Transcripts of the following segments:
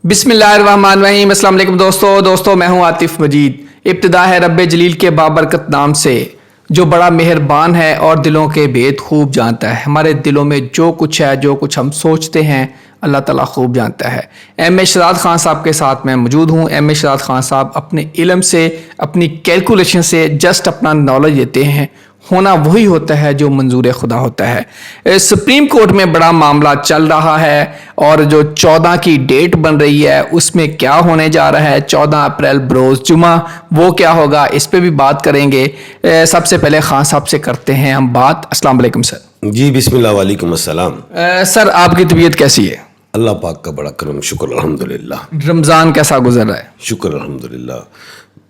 بسم اللہ الرحمن الرحیم۔ السلام علیکم دوستو میں ہوں عاطف مجید۔ ابتدا ہے رب جلیل کے بابرکت نام سے جو بڑا مہربان ہے اور دلوں کے بھید خوب جانتا ہے۔ ہمارے دلوں میں جو کچھ ہے، جو کچھ ہم سوچتے ہیں، اللہ تعالیٰ خوب جانتا ہے۔ ایم اے شہزاد خان صاحب کے ساتھ میں موجود ہوں۔ ایم اے شہزاد خان صاحب اپنے علم سے، اپنی کیلکولیشن سے جسٹ اپنا نالج دیتے ہیں، ہونا وہی ہوتا ہے جو منظور خدا ہوتا ہے۔ سپریم کورٹ میں بڑا معاملہ چل رہا ہے اور جو 14 کی ڈیٹ بن رہی ہے اس میں کیا ہونے جا رہا ہے، 14 اپریل بروز جمعہ، وہ کیا ہوگا، اس پہ بھی بات کریں گے۔ سب سے پہلے خان صاحب سے کرتے ہیں ہم بات۔ السلام علیکم سر۔ جی بسم اللہ، وعلیکم السلام۔ سر آپ کی طبیعت کیسی ہے؟ اللہ پاک کا بڑا کرم، شکر الحمدللہ۔ رمضان کیسا گزر رہا ہے؟ شکر الحمدللہ۔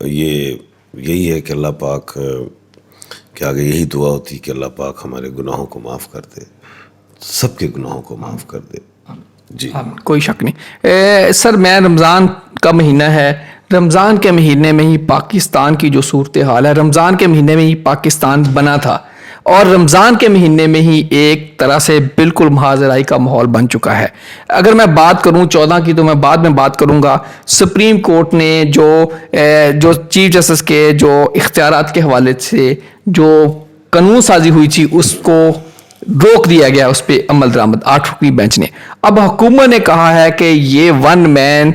یہی ہے کہ اللہ پاک کہ آگے یہی دعا ہوتی کہ اللہ پاک ہمارے گناہوں کو معاف کر دے، سب کے گناہوں کو معاف کر دے۔ جی کوئی شک نہیں۔ سر میں رمضان کا مہینہ ہے، رمضان کے مہینے میں ہی پاکستان کی جو صورتحال ہے، رمضان کے مہینے میں ہی پاکستان بنا تھا اور رمضان کے مہینے میں ہی ایک طرح سے بالکل محاذرائی کا ماحول بن چکا ہے۔ اگر میں بات کروں 14 کی تو میں بعد میں بات کروں گا۔ سپریم کورٹ نے جو چیف جسٹس کے جو اختیارات کے حوالے سے جو قانون سازی ہوئی تھی اس کو روک دیا گیا، اس پہ عمل درآمد 8 رکنی بینچ نے۔ اب حکومت نے کہا ہے کہ یہ ون مین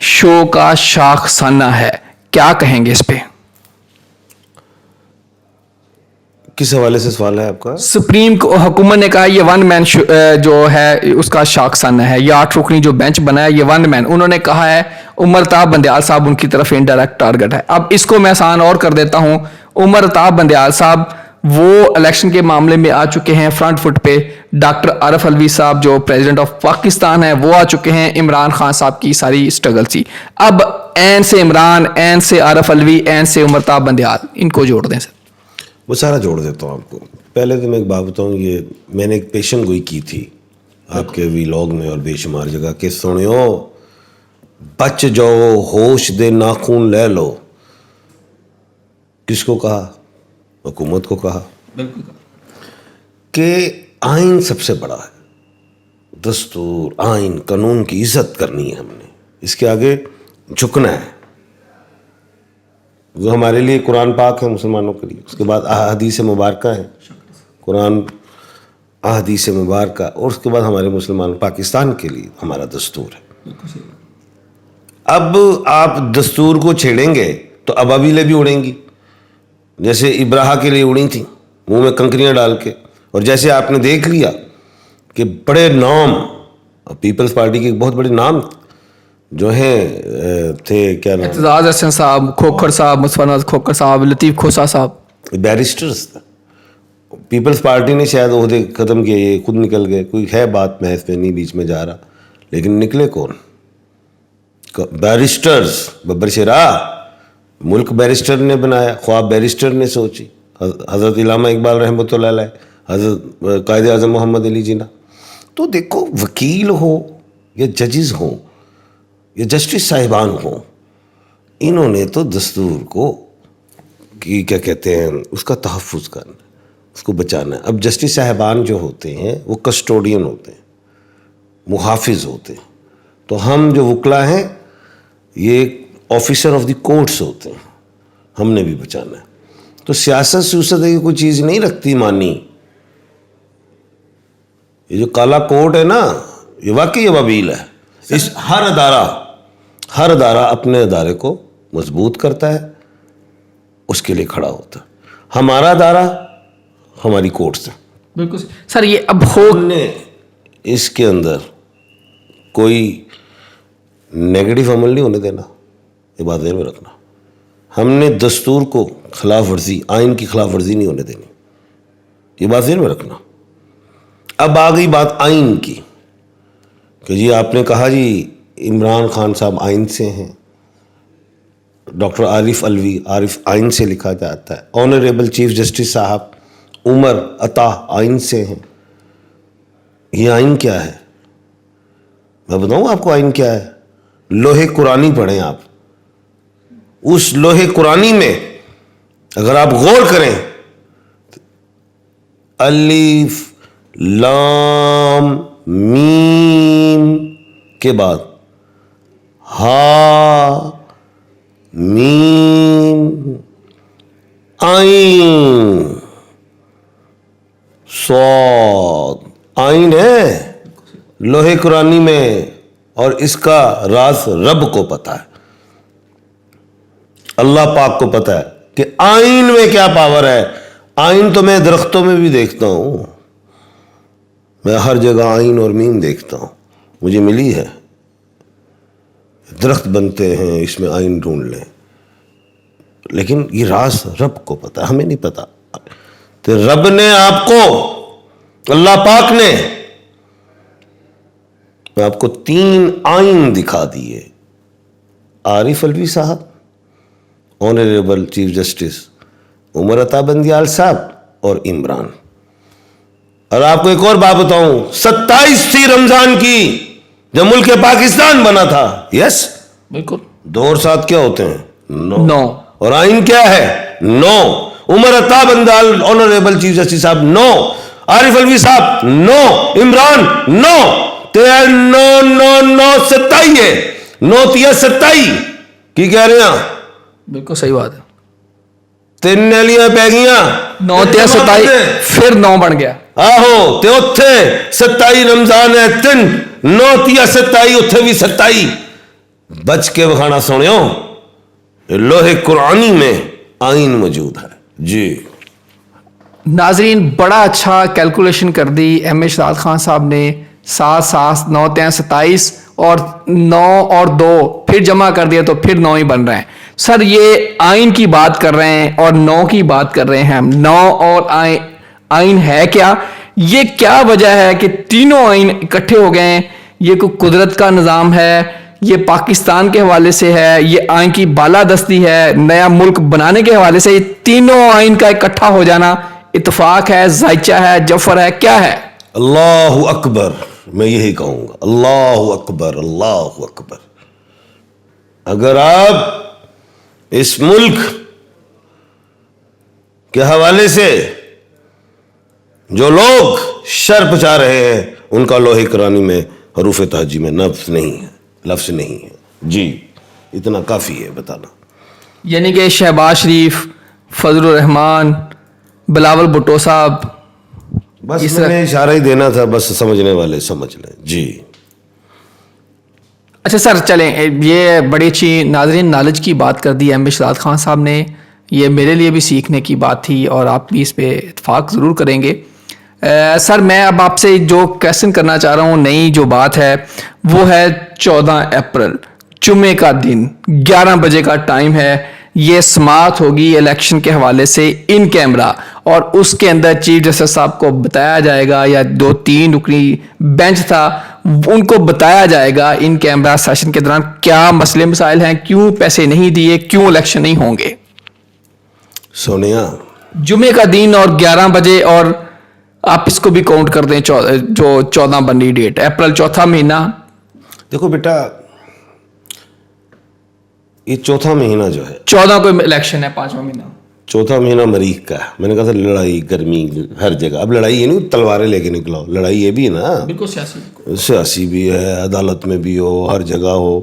شو کا شاخ سانہ ہے، کیا کہیں گے اس پہ؟ کس حوالے سے سوال ہے آپ کا؟ سپریم حکومت نے کہا یہ ون مین جو ہے اس کا شاخ سانہ ہے، یہ 8 رکنی جو بینچ بنا ہے یہ ون مین، انہوں نے کہا ہے عمر طاہر بندیال صاحب ان کی طرف انڈائریکٹ ٹارگٹ ہے۔ اب اس کو میں آسان اور کر دیتا ہوں، عمر طاہر بندیال صاحب وہ الیکشن کے معاملے میں آ چکے ہیں فرنٹ فٹ پہ، ڈاکٹر عارف الوی صاحب جو پریزیڈنٹ آف پاکستان ہیں وہ آ چکے ہیں، عمران خان صاحب کی ساری اسٹرگل تھی۔ اب این سے عمران، این سے عارف الوی، این سے عمر طاہر بندیال، ان کو جوڑ دیں سر۔ وہ سارا جوڑ دیتا ہوں آپ کو۔ پہلے تو میں ایک بات بتاؤں، یہ میں نے ایک پیشن گوئی کی تھی آپ کے ویلاگ میں اور بے شمار جگہ کہ سنیو بچ جاؤ ہوش دے ناخون لے لو۔ کس کو کہا؟ حکومت کو کہا کہ آئین سب سے بڑا ہے، دستور، آئین، قانون کی عزت کرنی ہے ہم نے، اس کے آگے جھکنا ہے۔ جو ہمارے لیے قرآن پاک ہے مسلمانوں کے لیے، اس کے بعد احادیث مبارکہ ہیں، قرآن احادیث مبارکہ، اور اس کے بعد ہمارے مسلمان پاکستان کے لیے ہمارا دستور ہے۔ اب آپ دستور کو چھیڑیں گے تو ابابیلیں بھی اڑیں گی، جیسے ابراہا کے لیے اڑی تھیں منہ میں کنکریاں ڈال کے، اور جیسے آپ نے دیکھ لیا کہ بڑے نام پیپلز پارٹی کے بہت بڑے نام جو ہیں تھے، کیا نام، اعتزاز احسن صاحب، کھوکھر صاحب، مصطفی کھوکھر صاحب، لطیف کھوسا صاحب، بیرسٹرز، پیپلز پارٹی نے شاید عہدے ختم کیے، یہ خود نکل گئے۔ کوئی ہے بات محض پہ نہیں بیچ میں جا رہا، لیکن نکلے کون؟ بیرسٹرز۔ ببر شراح ملک بیرسٹر نے بنایا، خواب بیرسٹر نے سوچی، حضرت علامہ اقبال رحمۃ اللہ علیہ، حضرت قائد اعظم محمد علی جناح۔ تو دیکھو، وکیل ہو یا ججز ہوں یا جسٹس صاحبان ہوں، انہوں نے تو دستور کو کیا کہتے ہیں اس کا تحفظ کرنا، اس کو بچانا ہے۔ اب جسٹس صاحبان جو ہوتے ہیں وہ کسٹوڈین ہوتے ہیں، محافظ ہوتے ہیں، تو ہم جو وکلا ہیں یہ آفیسر آف دی کورٹس ہوتے ہیں، ہم نے بھی بچانا ہے۔ تو سیاست سیاست کی کوئی چیز نہیں رکھتی مانی۔ یہ جو کالا کوٹ ہے نا، یہ واقعی ابابیل ہے۔ اس ہر ادارہ اپنے ادارے کو مضبوط کرتا ہے، اس کے لیے کھڑا ہوتا ہے۔ ہمارا ادارہ ہماری کورٹس ہے۔ بالکل سر۔ یہ اب ہو نے اس کے اندر کوئی نیگیٹو عمل نہیں ہونے دینا، یہ بات ذہن میں رکھنا۔ ہم نے دستور کو خلاف ورزی، آئین کی خلاف ورزی نہیں ہونے دینی، یہ بات ذہن میں رکھنا۔ اب آ گئی بات آئین کی کہ جی آپ نے کہا جی عمران خان صاحب آئین سے ہیں، ڈاکٹر عارف الوی، عارف آئین سے لکھا جاتا ہے، آنریبل چیف جسٹس صاحب عمر عطا آئین سے ہیں۔ یہ آئین کیا ہے؟ میں بتاؤں آپ کو آئین کیا ہے؟ لوہے قرآنی پڑھیں آپ، اس لوہے قرآنی میں اگر آپ غور کریں، الف لام میم کے بعد ہا میم عین صاد. آئین ہے لوہے قرآنی میں, اور اس کا راز رب کو پتا ہے, اللہ پاک کو پتا ہے کہ آئین میں کیا پاور ہے. آئین تو میں درختوں میں بھی دیکھتا ہوں, میں ہر جگہ آئین اور میم دیکھتا ہوں, مجھے ملی ہے. درخت بنتے ہیں, اس میں آئین ڈھونڈ لیں, لیکن یہ راز رب کو پتا, ہمیں نہیں پتا. تو رب نے آپ کو, اللہ پاک نے آپ کو 3 آئین دکھا دیے. عارف الوی صاحب, honourable chief justice Umar Ata Bandial صاحب, اور عمران. اور آپ کو ایک اور بات بتاؤں, 27 تھی رمضان کی جب ملک پاکستان بنا تھا. یس بالکل. 2 اور 7 کیا ہوتے ہیں؟ 9. اور آئین کیا ہے؟ 9. Umar Ata Bandial honourable chief justice صاحب 9, عارف الوی صاحب 9, عمران 9. 9 9 9 27 ہے. 9 تیا 27 کی کہہ رہے ہیں؟ بالکل صحیح بات ہے. 3 نیلیاں پہ گیاں, 9 تیا 27 پھر 9 بن گیا. آہو تے اتھے 27 رمضان ہے, 3 9 تیا 27 اتھے بھی 27. بچ کے بخانا سنیو, لوہے قرآنی میں آئین موجود ہے. جی ناظرین, بڑا اچھا کیلکولیشن کر دی ایم اے شہزاد خان صاحب نے. 7 7 9 3 27 اور 9 اور 2 پھر جمع کر دیا تو پھر 9 ہی بن رہے ہیں. سر یہ آئین کی بات کر رہے ہیں اور 9 کی بات کر رہے ہیں ہم. 9 اور آئین ہے کیا؟ یہ کیا وجہ ہے کہ تینوں آئین اکٹھے ہو گئے ہیں؟ یہ کوئی قدرت کا نظام ہے, یہ پاکستان کے حوالے سے ہے, یہ آئین کی بالادستی ہے, نیا ملک بنانے کے حوالے سے؟ یہ تینوں آئین کا اکٹھا ہو جانا اتفاق ہے, ذائچہ ہے, جفر ہے, کیا ہے؟ اللہ اکبر, میں یہی کہوں گا, اللہ اکبر, اللہ اکبر. اگر آپ اس ملک کے حوالے سے جو لوگ شر پچا رہے ہیں, ان کا لوہے قرآنی میں حروف تہجی میں لفظ نہیں ہے. جی اتنا کافی ہے بتانا. یعنی کہ شہباز شریف, فضل الرحمان, بلاول بھٹو صاحب, بس میں نے اشارہ ہی دینا تھا, بس سمجھنے والے سمجھ لیں. جی اچھا سر چلیں, یہ بڑی اچھی ناظرین نالج کی بات کر دی ایم اے شہزاد خان صاحب نے. یہ میرے لیے بھی سیکھنے کی بات تھی اور آپ بھی اس پہ اتفاق ضرور کریں گے. سر میں اب آپ سے جو کویسچن کرنا چاہ رہا ہوں, نئی جو بات ہے وہ ہے 14 اپریل جمعے کا دن, 11 بجے کا ٹائم ہے. یہ سماعت ہوگی الیکشن کے حوالے سے ان کیمرہ, اور اس کے اندر چیف جسٹس صاحب کو بتایا جائے گا, یا 2-3 رکنی بینچ تھا ان کو بتایا جائے گا ان کیمرہ سیشن کے دوران کیا مسئلے مسائل ہیں, کیوں پیسے نہیں دیے, کیوں الیکشن نہیں ہوں گے. سونیا, جمعے کا دن اور 11 بجے, اور آپ اس کو بھی کاؤنٹ کر دیں جو 14 بنی ڈیٹ, اپریل 4تھا مہینہ. دیکھو بیٹا, یہ 4تھا مہینہ جو ہے, 14 کو الیکشن ہے, 5واں مہینہ. 4تھا مہینہ مریخ کا ہے. میں نے کہا تھا لڑائی گرمی ہر جگہ. اب لڑائی یہ نہیں تلواریں لے کے نکلو, لڑائی یہ بھی ہے نا, بالکل سیاسی بھی ہے, عدالت میں بھی ہو, ہر جگہ ہو.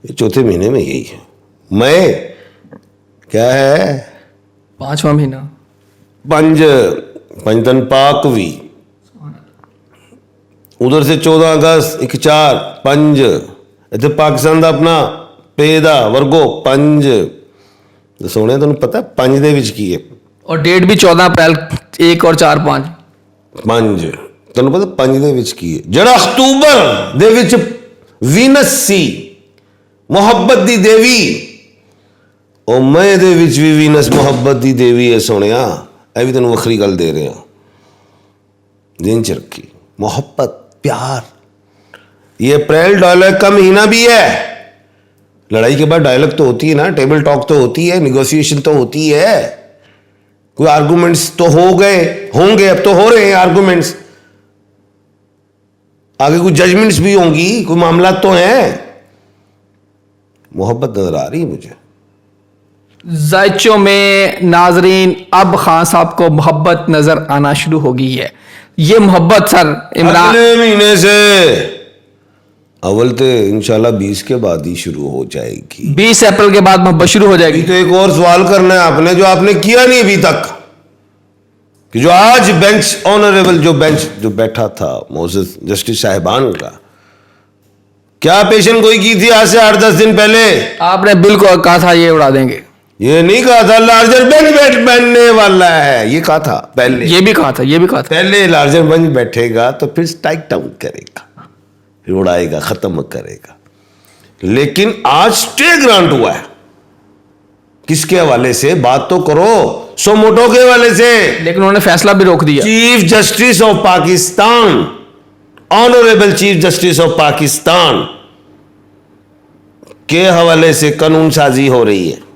یہ 4تھے مہینے میں یہی ہے. میں کیا ہے 5واں مہینہ, پنجتن پاکوی, ادھر سے 14 اگست 1-4 5, اتنے پاکستان دا اپنا پیدا ورگو 5. سونے تمہیں پتا 5 دے وچ کی ہے, اور ڈیٹ بھی 14 اپریل 1 اور 4 5. تمہیں پتا 5 دے وچ کی ہے. جڑا اکتوبر دے وچ وینس سی محبت دی دیوی, او میں دے وچ بھی وینس محبت دی دیوی ہے. سونیا اے بھی تینوں وکھری گل دے رہے ہیں, دین چ رکھی. محبت, پیار. یہ اپریل ڈائلاگ کا مہینہ بھی ہے. لڑائی کے بعد ڈائلاگ تو ہوتی ہے نا, ٹیبل ٹاک تو ہوتی ہے, نیگوسیشن تو ہوتی ہے, کوئی آرگومنٹس تو ہوں گے, اب تو ہو رہے ہیں آرگومنٹس, آگے کوئی ججمنٹس بھی ہوں گی, کوئی معاملات تو ہیں. محبت نظر آ رہی ہے مجھے. ذائچوں میں ناظرین اب خان صاحب کو محبت نظر آنا شروع ہو گئی ہے. یہ محبت سر عمران اگلے مہینے سے اول تو انشاءاللہ 20 کے بعد ہی شروع ہو جائے گی. 20 اپریل کے بعد محبت شروع ہو جائے گی. تو ایک اور سوال کرنا ہے آپ نے جو آپ نے کیا نہیں ابھی تک, کہ جو آج بینچ آنریبل جو بیٹھا تھا معزز جسٹس صاحبان کا, کیا پیشن گوئی کی تھی آج سے 8-10 دن پہلے؟ آپ نے بل کو کہا تھا یہ اڑا دیں گے. یہ نہیں کہا تھا لارجر بینچ بننے والا ہے, یہ کہا تھا پہلے. یہ بھی کہا تھا پہلے لارجر بینچ بیٹھے گا تو پھر اسٹائک ڈاؤن کرے گا, پھر اڑائے گا, ختم کرے گا. لیکن آج اسٹے گرانٹ ہوا ہے. کس کے حوالے سے؟ بات تو کرو, سوموٹو کے حوالے سے. لیکن انہوں نے فیصلہ بھی روک دیا. Chief justice of Pakistan, honourable chief justice of Pakistan کے حوالے سے قانون سازی ہو رہی ہے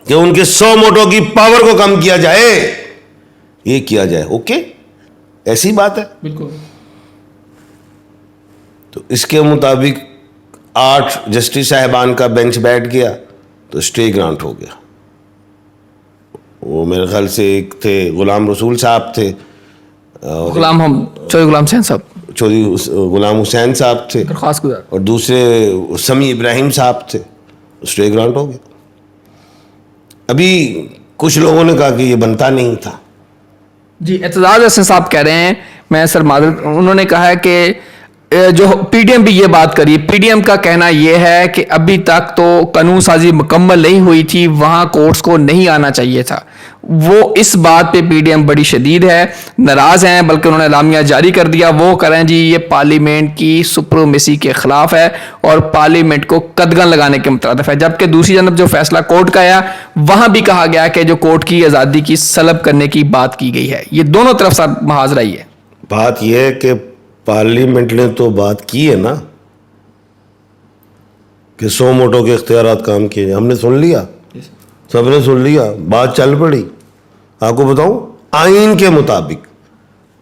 کہ ان کے سوموٹو کی پاور کو کم کیا جائے, یہ کیا جائے. اوکے, ایسی بات ہے. بالکل. تو اس کے مطابق 8 جسٹس صاحبان کا بینچ بیٹھ گیا تو اسٹے گرانٹ ہو گیا. وہ میرے خیال سے ایک تھے غلام رسول صاحب تھے, چودھری غلام حسین صاحب, چودھری غلام حسین صاحب تھے, درخواست گزار, اور دوسرے سمیع ابراہیم صاحب تھے. اسٹے گرانٹ ہو گیا. ابھی کچھ لوگوں نے کہا کہ یہ بنتا نہیں تھا. جی اعتزاز حسن صاحب کہہ رہے ہیں, میں سر معذرت, انہوں نے کہا ہے کہ جو پی ڈی ایم بھی یہ بات کری. پی ڈی ایم کا کہنا یہ ہے کہ ابھی تک تو قانون سازی مکمل نہیں ہوئی تھی, وہاں کورٹس کو نہیں آنا چاہیے تھا. وہ اس بات پہ پی ڈی ایم بڑی شدید ہے, ناراض ہیں, بلکہ انہوں نے اعلامیہ جاری کر دیا. وہ کہہ رہے ہیں جی یہ پارلیمنٹ کی سپریمیسی کے خلاف ہے اور پارلیمنٹ کو قدغن لگانے کے مترادف ہے. جبکہ دوسری جانب جو فیصلہ کورٹ کا آیا, وہاں بھی کہا گیا کہ جو کورٹ کی آزادی کی سلب کرنے کی بات کی گئی ہے. یہ دونوں طرف سے محاذ رہی ہے. بات یہ ہے کہ پارلیمنٹ نے تو بات کی ہے نا کہ سوموٹو کے اختیارات کام کیے. ہم نے سن لیا, سب نے سن لیا, بات چل پڑی. آپ کو بتاؤں, آئین کے مطابق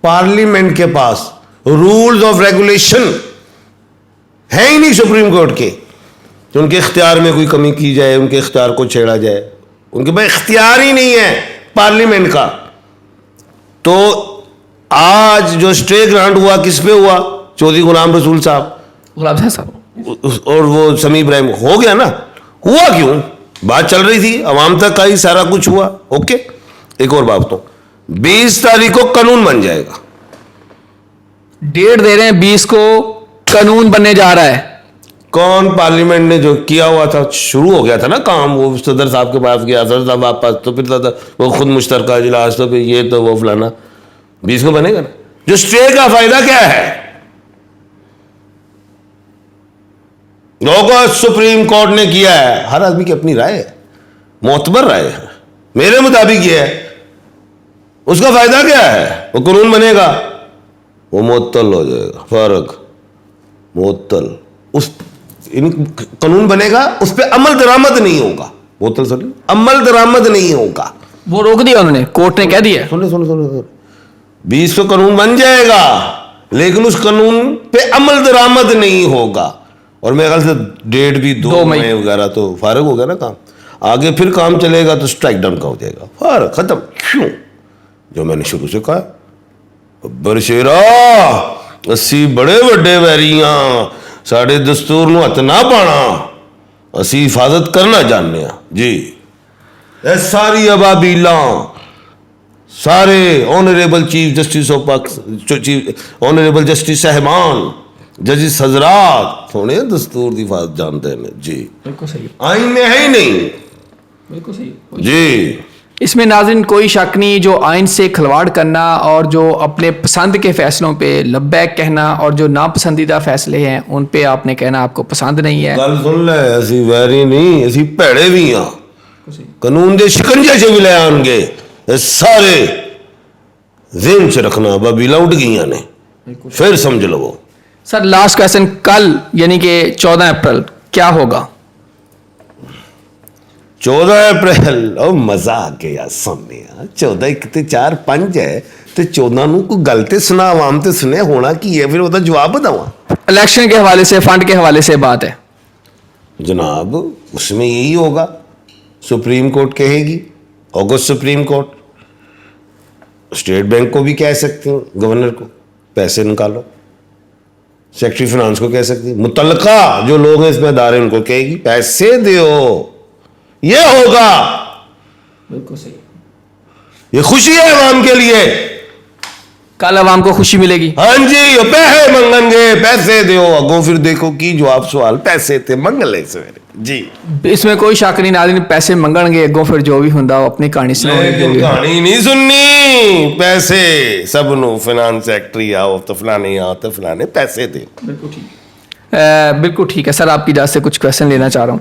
پارلیمنٹ کے پاس رولز آف ریگولیشن ہے ہی نہیں سپریم کورٹ کے کہ ان کے اختیار میں کوئی کمی کی جائے, ان کے اختیار کو چھیڑا جائے. ان کے پاس اختیار ہی نہیں ہے پارلیمنٹ کا. تو آج جو اسٹے گرانٹ ہوا کس پہ ہوا؟ چودھری غلام رسول صاحب, غلام حسین صاحب اور وہ سمیع ابراہیم. ہو گیا نا. ہوا کیوں؟ بات چل رہی تھی, عوام تک آئی, سارا کچھ ہوا. اوکے, ایک اور بات تو 20 تاریخ کو قانون بن جائے گا. ڈیٹ دے رہے ہیں 20 کو قانون بننے جا رہا ہے. کون؟ پارلیمنٹ نے جو کیا ہوا تھا, شروع ہو گیا تھا نا کام. وہ صدر صاحب کے پاس گیا, صدر صاحب واپس, تو پھر وہ خود مشترکہ اجلاس, تو پھر یہ تو وہ فلانا. 20 کو بنے گا نا. جو اسٹے کا فائدہ کیا ہے؟ لوگوں سپریم کورٹ نے کیا ہے, ہر آدمی کی اپنی رائے ہے, معتبر رائے ہے. میرے مطابق یہ ہے, اس کا فائدہ کیا ہے؟ وہ قانون بنے گا, وہ معطل ہو جائے گا. فرق معطل, اس قانون بنے گا, اس پہ عمل درآمد نہیں ہوگا. معطل سن, عمل درآمد نہیں ہوگا. وہ روک دیا انہوں نے, کورٹ نے کہہ دیا. سن 20 کو قانون بن جائے گا, لیکن اس قانون پہ عمل درآمد نہیں ہوگا. اور میرے خیال سے ڈیٹ بھی 2 مئی وغیرہ, تو فارغ ہو گیا نا کام. آگے پھر کام چلے گا تو اسٹرائک ڈاؤن کا ہو جائے گا. فارغ, ختم. کیوں؟ جو میں نے شروع سے کہا, برشیرا اسی بڑے وڈے ویریاں ساڑے دستور نو ہتھ نہ پانا, اسی حفاظت کرنا جاننے ہیں جی. اے ساری ابابیلاں, سارے honourable chief justice honourable justice صاحبان, ججز حضرات, تھوڑے دستور دی حفاظت جانتے ہیں جی. بالکل صحیح, آئین میں ہے ہی نہیں. بالکل صحیح جی. اس میں ناظرین کوئی شک نہیں, جو آئین سے کھلواڑ کرنا اور جو اپنے پسند کے فیصلوں پہ لبیک کہنا اور جو ناپسندیدہ فیصلے ہیں ان پہ آپ نے کہنا آپ کو پسند نہیں ہے. گل سن لے, اسی ویری نہیں, اسی پیڑے بھی ہاں, قانون دے شکنجے سے بھی لے آن گے. سارے ذہن سے رکھنا, بابیلا اٹھ گئی نے, پھر سمجھ لو. سر لاسٹ کویسچن, کل یعنی کہ 14 اپریل کیا ہوگا؟ 14 اپریل, او مزہ آ گیا سننے. 14 1 تے 4 5 ہے, تے 14 نو کوئی گل تے سنا, عوام تے سنے ہونا کی ہے, پھر وہ جواب بتاواں. الیکشن کے حوالے سے, فنڈ کے حوالے سے بات ہے جناب. اس میں یہی ہوگا, سپریم کورٹ کہے گی, اگست سپریم کورٹ. اسٹیٹ بینک کو بھی کہہ سکتے ہیں, گورنر کو, پیسے نکالو. سیکٹری فنانس کو کہہ سکتی, متعلقہ جو لوگ ہیں اس میں ادارے ان کو کہے گی پیسے دیو, یہ ہوگا, بالکل صحیح. یہ خوشی ہے عوام کے لیے. کل عوام کو خوشی ملے گی. ہاں جی, پیسے منگن گے, پیسے دیو, اگوں پھر دیکھو کی جواب سوال پیسے تے منگ لے سویرے. جی اس میں کوئی شک نہیں, ناظرین پیسے منگن گے, اگوں پھر جو بھی ہوندا اپنی کہانی سناؤ. کہانی نہیں سننی, پیسے سب نو فنانس سیکٹری آؤ تو فلانے آؤ تو فلانے پیسے دے. بالکل ٹھیک ہے, بالکل ٹھیک ہے سر. آپ کی اجازت سے کچھ کویشچن لینا چاہ رہا ہوں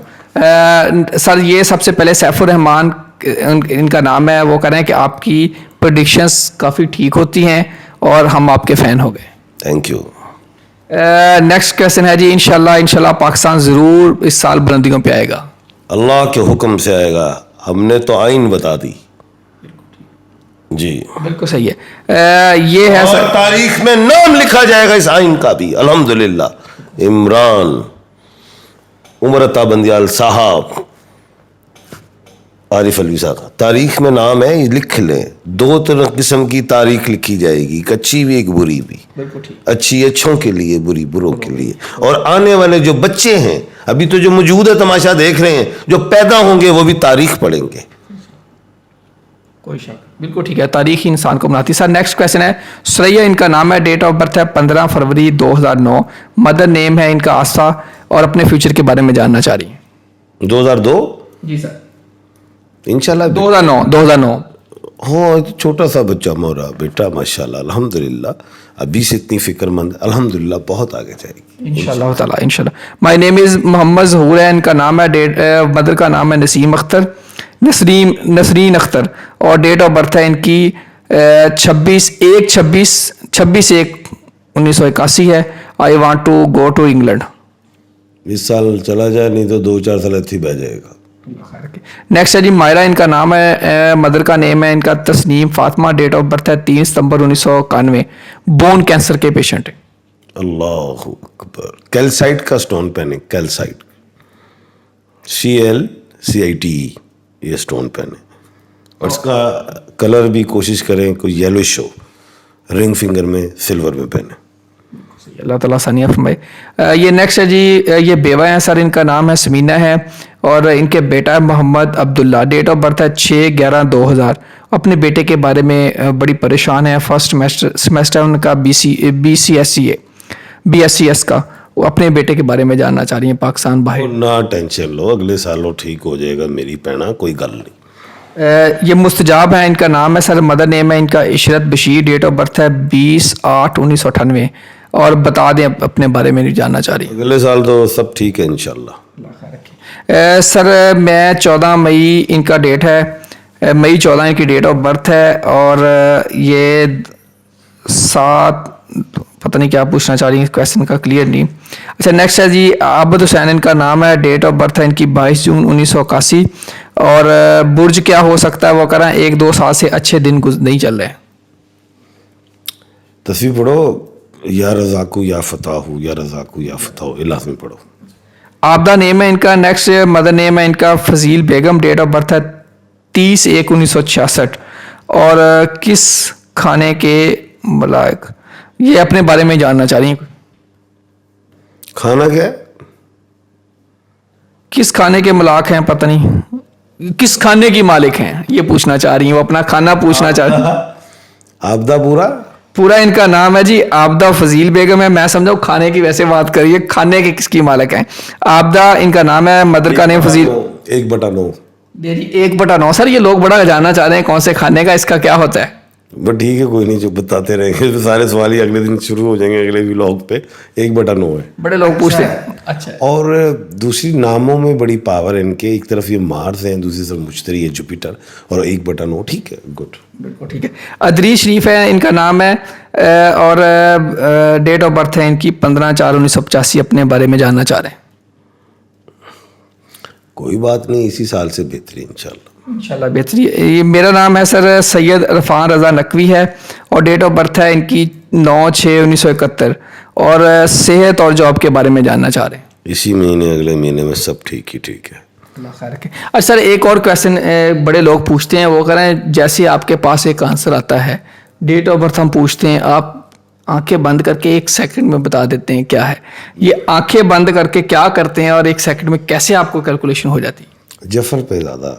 سر. یہ سب سے پہلے سیف الرحمان ان کا نام ہے, وہ کہہ رہے ہیں کہ آپ کی پریڈکشنز کافی ٹھیک ہوتی ہیں اور ہم آپ کے فین ہو گئے. Thank you. نیکسٹ کویشچن ہے جی, انشاءاللہ پاکستان ضرور اس سال بلندیوں پہ آئے گا. اللہ کے حکم سے آئے گا, ہم نے تو آئین بتا دی. جی بالکل صحیح ہے. یہ ہے اور سر تاریخ میں نام لکھا جائے گا اس آئین کا بھی الحمدللہ. عمران عمر عطا بندیال صاحب, عارف الوی صاحب, تاریخ میں نام ہے, یہ لکھ لیں. 2 قسم کی تاریخ لکھی جائے گی, ایک اچھی بھی ایک بری بھی. اچھی اچھوں کے لیے, بری بروں کے لیے. اور آنے والے جو بچے ہیں, ابھی تو جو موجود ہے تماشا دیکھ رہے ہیں, جو پیدا ہوں گے وہ بھی تاریخ پڑھیں گے. کوئی شک, بالکل ٹھیک ہے. تاریخ ہی انسان کو بناتی. سر نیکسٹ کویشچن ہے, سریا ان کا نام ہے, ڈیٹ آف برتھ ہے 15 فروری 2009, مدر نیم ہے ان کا آسا, اور اپنے فیوچر کے بارے میں جاننا چاہ رہی ہیں. 2002 جی سر. انشاءاللہ 2009. ہاں, چھوٹا سا بچہ مورا بیٹا ماشاءاللہ الحمدللہ, ابھی سے اتنی فکر مند الحمدللہ, بہت آگے جائے گی انشاءاللہ تعالیٰ انشاءاللہ. مائی نیم از محمد ظہور ہے ان کا نام ہے, مدر کا نام ہے نسیم اختر, نسرین اختر, اور ڈیٹ آف برتھ ہے ان کی 26/1/1981 ہے. I want to go to England. اس سال چلا جائے, نہیں تو 2-4 سال اتھی بہ جائے گا. نیکسٹ ہے جی, مائرہ ان کا نام ہے, مدر کا نیم ہے ان کا Tasneem Fatima, date of birth ہے 3 ستمبر 1991, بون کینسر کے پیشنٹ ہے. اللہ اکبر. کیلسائٹ کا سٹون پہنے, کیلسائٹ CLCITE, یہ سٹون پہنے, اور اس کا کلر بھی کوشش کریں کوئی یلوش ہو, رنگ فنگر میں سلور میں پہنے. اللہ تعالیٰ ثانیہ فرمائے. یہ نیکسٹ ہے جی, یہ بیوہ ہیں سر, ان کا نام ہے سمینہ ہے, اور ان کے بیٹا ہے محمد عبداللہ, ڈیٹ آف برتھ ہے 6/11/2000. اپنے بیٹے کے بارے میں بڑی پریشان ہے, فرسٹ سیمسٹر ان کا BScs کا, وہ اپنے بیٹے کے بارے میں جاننا چاہ رہی ہیں. پاکستان باہر. نہ ٹینشن لو, اگلے سالوں ٹھیک ہو جائے گا میری پہنا, کوئی گل نہیں. یہ مستجاب ہے ان کا نام ہے سر, مدر نیم ہے ان کا عشرت بشیر, ڈیٹ آف برتھ ہے 20/8/1998, اور بتا دیں اپنے بارے میں نہیں جاننا چاہ رہی. اگلے سال تو سب ٹھیک ہے انشاءاللہ. سر میں 14 مئی ان کا ڈیٹ ہے, مئی 14 ان کی ڈیٹ آف برتھ ہے, اور یہ 7 پتہ نہیں کیا پوچھنا چاہ رہی ہیں, کویشچن کا کلیئر نہیں. اچھا نیکسٹ ہے جی, عابد حسین ان کا نام ہے, ڈیٹ آف برتھ ہے ان کی 22 جون 1981, اور برج کیا ہو سکتا ہے, وہ کہہ رہے ہیں 1-2 سال سے اچھے دن نہیں چل رہے. تصویر پڑھو, یا رزاقو یا فتح, یا رزاقو یا فتح, لازمی پڑھو. عابدہ نیم ہے ان کا. نیکسٹ مدر نیم ہے ان کا فضیل بیگم, ڈیٹ آف برتھ ہے 30/1/1966, اور کس کھانے کے ملائک, یہ اپنے بارے میں جاننا چاہ رہی ہیں. کھانا کیا ہے, کس کھانے کے ملاک ہیں, پتہ نہیں کس کھانے کی مالک ہیں, یہ پوچھنا چاہ رہی ہیں, وہ اپنا کھانا پوچھنا چاہ رہی ہیں. عابدہ پورا ان کا نام ہے جی عابدہ فضیل بیگم ہے. میں سمجھا کھانے کی ویسے بات کریے, کھانے کے کس کی مالک ہیں. عابدہ ان کا نام ہے, مدر کا نیم فضیل. 1/9. 1/9. سر یہ لوگ بڑا جاننا چاہ رہے ہیں کون سے کھانے کا, اس کا کیا ہوتا ہے. بٹ ٹھیک ہے, کوئی نہیں, جو بتاتے رہیں گے, سارے سوال ہی اگلے دن شروع ہو جائیں گے, اگلے ولاگ پہ. 1/9 ہے, بڑے لوگ پوچھتے ہیں. اچھا, اور دوسری ناموں میں بڑی پاور ہے ان کے, ایک طرف یہ مارس ہے, دوسری طرف مشتری ہے جوپیٹر, اور 1/9. ٹھیک ہے, گڈ, بالکل ٹھیک ہے. ادریس شریف ہے ان کا نام ہے, اور ڈیٹ آف برتھ ہے ان کی 15/4/1985. اپنے بارے میں جاننا چاہ رہے ہیں. کوئی بات نہیں, اسی سال سے بہتری انشاءاللہ بہتری. یہ میرا نام ہے سر سید عرفان رضا نقوی ہے, اور ڈیٹ آف برتھ ہے ان کی 9/6/1971, اور صحت اور جاب کے بارے میں جاننا چاہ رہے ہیں. اسی مہینے اگلے مہینے میں سب ٹھیک ہی ٹھیک ہے. اللہ خیر رکھے. اچھا سر, ایک اور کویشچن بڑے لوگ پوچھتے ہیں, وہ کہہ رہے ہیں جیسے آپ کے پاس ایک آنسر آتا ہے, ڈیٹ آف برتھ ہم پوچھتے ہیں, آپ آنکھیں بند کر کے 1 سیکنڈ میں بتا دیتے ہیں کیا ہے. یہ آنکھیں بند کر کے کیا کرتے ہیں اور 1 سیکنڈ میں کیسے آپ کو کیلکولیشن ہو جاتی ہے؟ جفر پہ زیادہ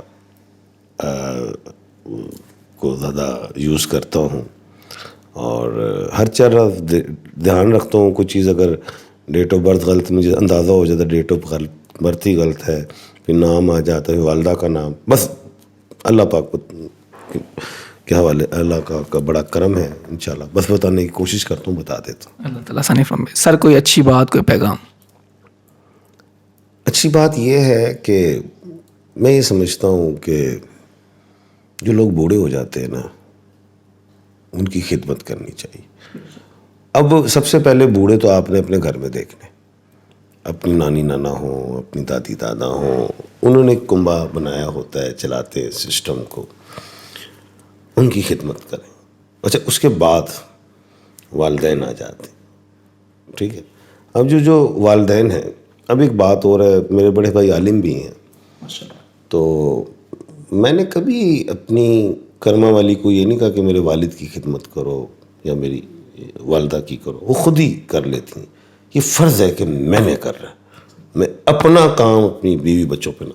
کو زیادہ یوز کرتا ہوں اور ہر طرف دھیان رکھتا ہوں. کوئی چیز اگر ڈیٹ آف برتھ غلط مجھے اندازہ ہو جاتا ہے ڈیٹ آف برتھ ہی غلط ہے, پھر نام آ جاتا ہے والدہ کا نام, بس اللہ پاک کو کیا حوالے, اللہ کا بڑا کرم ہے انشاءاللہ, بس بتانے کی کوشش کرتا ہوں, بتا دیتا ہوں. اللہ تعالیٰ ثانی فرمائے. سر کوئی اچھی بات, کوئی پیغام؟ اچھی بات یہ ہے کہ میں یہ سمجھتا ہوں کہ جو لوگ بوڑھے ہو جاتے ہیں نا ان کی خدمت کرنی چاہیے. اب سب سے پہلے بوڑھے تو آپ نے اپنے گھر میں دیکھنے, اپنی نانی نانا ہوں, اپنی دادی دادا ہوں, انہوں نے کنبا بنایا ہوتا ہے, چلاتے سسٹم کو, ان کی خدمت کریں. اچھا اس کے بعد والدین آ جاتے ہیں, ٹھیک ہے. اب جو والدین ہیں, اب ایک بات اور ہے, میرے بڑے بھائی عالم بھی ہیں, تو میں نے کبھی اپنی کرما والی کو یہ نہیں کہا کہ میرے والد کی خدمت کرو یا میری والدہ کی کرو, وہ خود ہی کر لیتی ہیں. یہ فرض ہے کہ میں نے کر رہا, میں اپنا کام اپنی بیوی بچوں پہ نہ.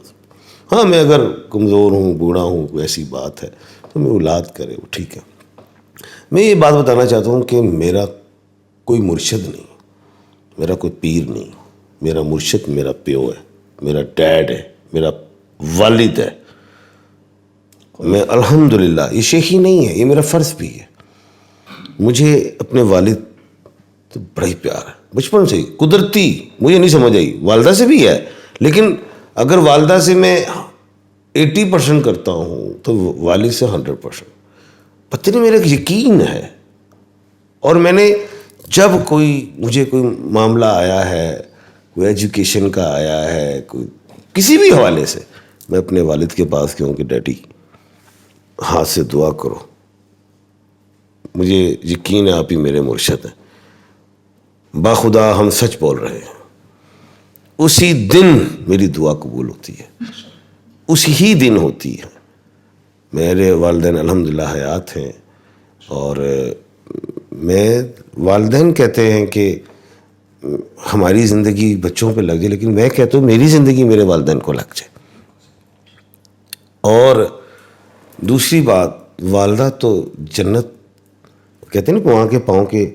ہاں میں اگر کمزور ہوں, بوڑھا ہوں, کوئی ایسی بات ہے تو میں اولاد کرے, وہ ٹھیک ہے. میں یہ بات بتانا چاہتا ہوں کہ میرا کوئی مرشد نہیں, میرا کوئی پیر نہیں, میرا مرشد میرا پیو ہے, میرا ڈیڈ ہے, میرا والد ہے. میں الحمدللہ, یہ شیخی نہیں ہے, یہ میرا فرض بھی ہے. مجھے اپنے والد تو بڑا ہی پیار ہے بچپن سے ہی, قدرتی, مجھے نہیں سمجھ آئی. والدہ سے بھی ہے, لیکن اگر والدہ سے میں 80% کرتا ہوں تو والد سے 100%. پتہ نہیں میرا یقین ہے. اور میں نے جب مجھے کوئی معاملہ آیا ہے, کوئی ایجوکیشن کا آیا ہے, کوئی کسی بھی حوالے سے, میں اپنے والد کے پاس گیا ہوں کہ ڈیڈی ہاتھ سے دعا کرو, مجھے یقین ہے آپ ہی میرے مرشد ہیں. باخدا ہم سچ بول رہے ہیں. اسی دن میری دعا قبول ہوتی ہے, اسی ہی دن ہوتی ہے. میرے والدین الحمدللہ حیات ہیں, اور والدین کہتے ہیں کہ ہماری زندگی بچوں پہ لگ جائے, لیکن میں کہتا ہوں میری زندگی میرے والدین کو لگ جائے. اور دوسری بات, والدہ تو جنت کہتے ہیں نا, وہاں کے پاؤں کے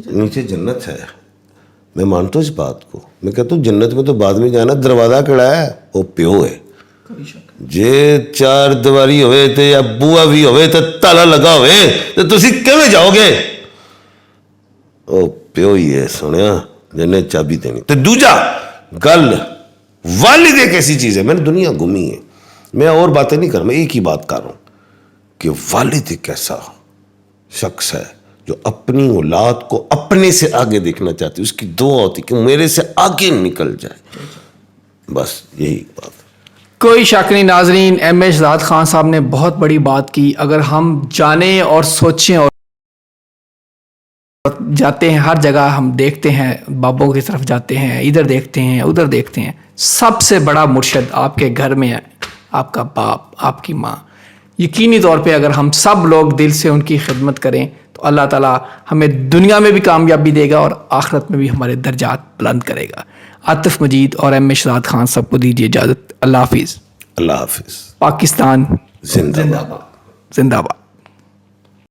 نیچے جنت ہے. میں مانتا ہوں اس بات کو. میں کہتا ہوں جنت میں تو بعد میں جانا, دروازہ کڑا ہے وہ پیو ہے. جے 4 دیواری ہوئے تے یا بوا بھی ہوئے تے تالا لگا ہوئے تے تسی کیویں جاؤ گے؟ او پیو ہی ہے سنیا جنہیں چابی دینی. تے دوجا گل والد ایک ایسی چیز ہے, میں نے دنیا گھومی ہے, میں اور باتیں نہیں کر رہا, میں ایک ہی بات کر رہا ہوں کہ والد ایک ایسا شخص ہے جو اپنی اولاد کو اپنے سے آگے دیکھنا چاہتی ہے. اس کی دعا ہوتی کہ میرے سے آگے نکل جائے, بس یہی بات. کوئی شک نہیں ناظرین, ایم اے شہزاد خان صاحب نے بہت بڑی بات کی. اگر ہم جانیں اور سوچیں اور جاتے ہیں, ہر جگہ ہم دیکھتے ہیں, بابوں کی طرف جاتے ہیں, ادھر دیکھتے ہیں, ادھر دیکھتے ہیں, سب سے بڑا مرشد آپ کے گھر میں ہے, آپ کا باپ, آپ کی ماں. یقینی طور پہ اگر ہم سب لوگ دل سے ان کی خدمت کریں تو اللہ تعالیٰ ہمیں دنیا میں بھی کامیابی دے گا اور آخرت میں بھی ہمارے درجات بلند کرے گا. عاطف مجید اور ایم اے شہزاد خان صاحب کو دیجیے اجازت. اللہ حافظ. اللہ حافظ. پاکستان زندہ باد. زندہ باد.